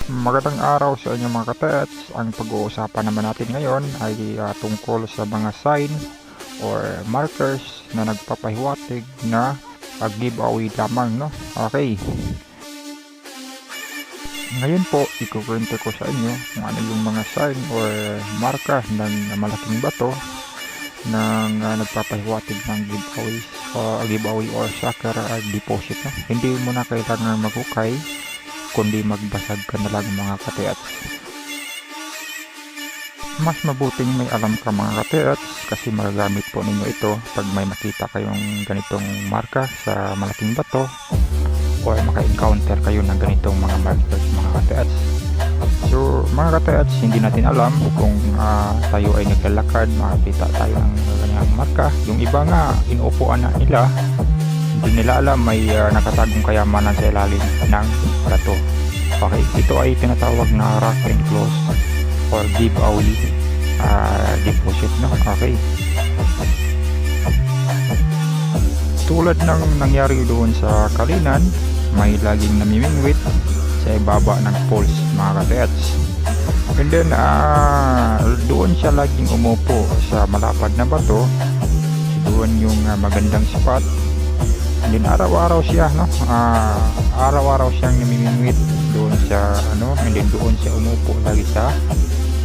Magandang araw sa inyo mga katets. Ang pag-uusapan naman natin ngayon ay tungkol sa mga sign or markers na nagpapahiwatig na giveaway lamang, no? Okay. Ngayon po, ikukwento ko sa inyo kung ano yung mga sign or marka ng malaking bato ng nagpapahiwatig ng giveaway or sucker deposit, no? Hindi mo na kailangan maghukay, kundi magbasag ka na lang mga katets. Mas mabuting may alam ka mga katets kasi magagamit po ninyo ito pag may makita kayong ganitong marka sa malaking bato or maka-encounter kayo ng ganitong mga markers mga katets. So mga katets, hindi natin alam kung tayo ay naglalakad, makakita tayo ng ganyang marka. Yung iba nga, inuupuan na nila, hindi nila alam may nakatagong kayamanan sa ilalim ng bato. Okay, ito ay tinatawag na rock and close or giveaway deposit, no? Okay. Tulad ng nangyari doon sa Kalinan, may laging namimingwit sa ibaba ng poles mga katets. And then doon siya laging umupo sa malapad na bato. Doon yung magandang spot. And then araw-araw siya, no? Araw-araw siyang namimingwit doon sa and then doon siya umupo lagi sa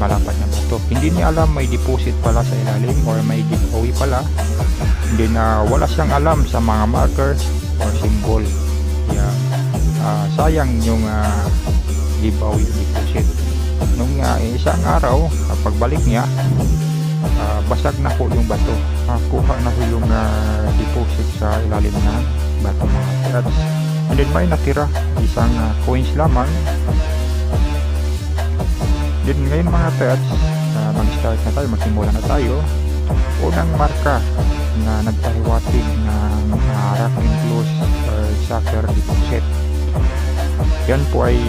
malapad na bato. Hindi niya alam may deposit pala sa ilalim or may giveaway pala. And then wala siyang alam sa mga marker or symbol. Yeah. Sayang yung giveaway deposit. Nung isang araw, pagbalik niya, basag na po yung bato. Kuha na po yung deposit sa ilalim na bato mga katets. And then may natira isang coins lamang. Then ngayon mga katets, mag-start na tayo, magsimula na tayo. Unang marka na nagpahiwatig ng rock and close sucker deposit. Yan po ay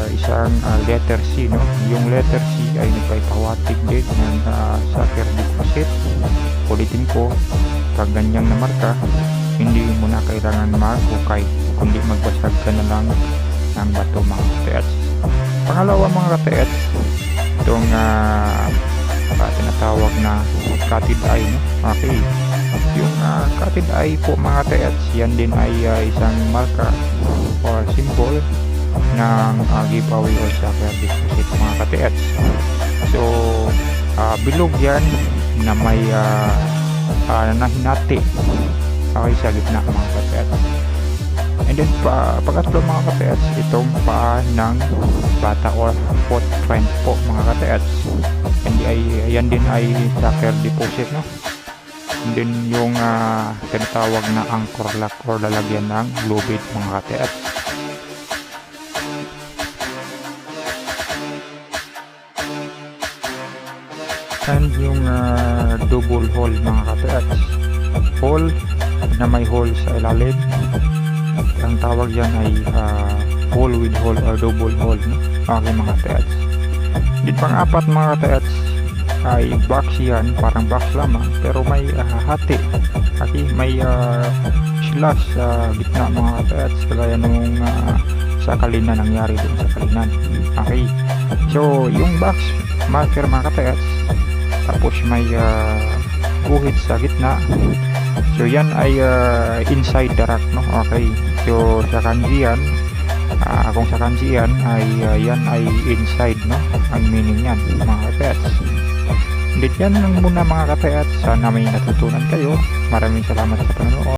isang letter C, no? Yung letter C ay nagpahiwatig din ng sucker deposit. Ulitin ko, pag ganyan na marka, hindi mo na kailangan maghukay, kundi magbasag ka na lang ng bato mga katets. Pangalawa mga katets, itong tinatawag na cutted eye, no? Okay. Yung cutted eye po mga katets, yan din ay isang marka or symbol ng giveaway or sucker deposit mga katets. So bilog yan na may nahinati sa gitna mga katets. And then pagkatlo mga katets, itong paa ng bata or footprint po mga katets. And yan din ay sucker deposit, no? And then yung tinatawag na anchor lock or lalagyan ng lubid mga katets. And yung double hole mga katets, hole na may hole sa ilalim, ang tawag yan ay hole with hole or double hole, no? Okay mga katets. Din pang-apat mga katets ay box yan, parang box lamang pero may hati, okay? May slash sa gitna mga katets, kagaya nung sa Kalinan, nangyari din sa Kalinan. Okay, so yung box marker mga katets, tapos may guhit sa gitna. So yan ay inside the rock, no? Okay, so sa kanji yan, kung sa kanji yan ay yan ay inside, no? Ang meaning yan mga katets. Hindi yan lang muna mga katets. Sana may natutunan kayo. Maraming salamat sa panonood.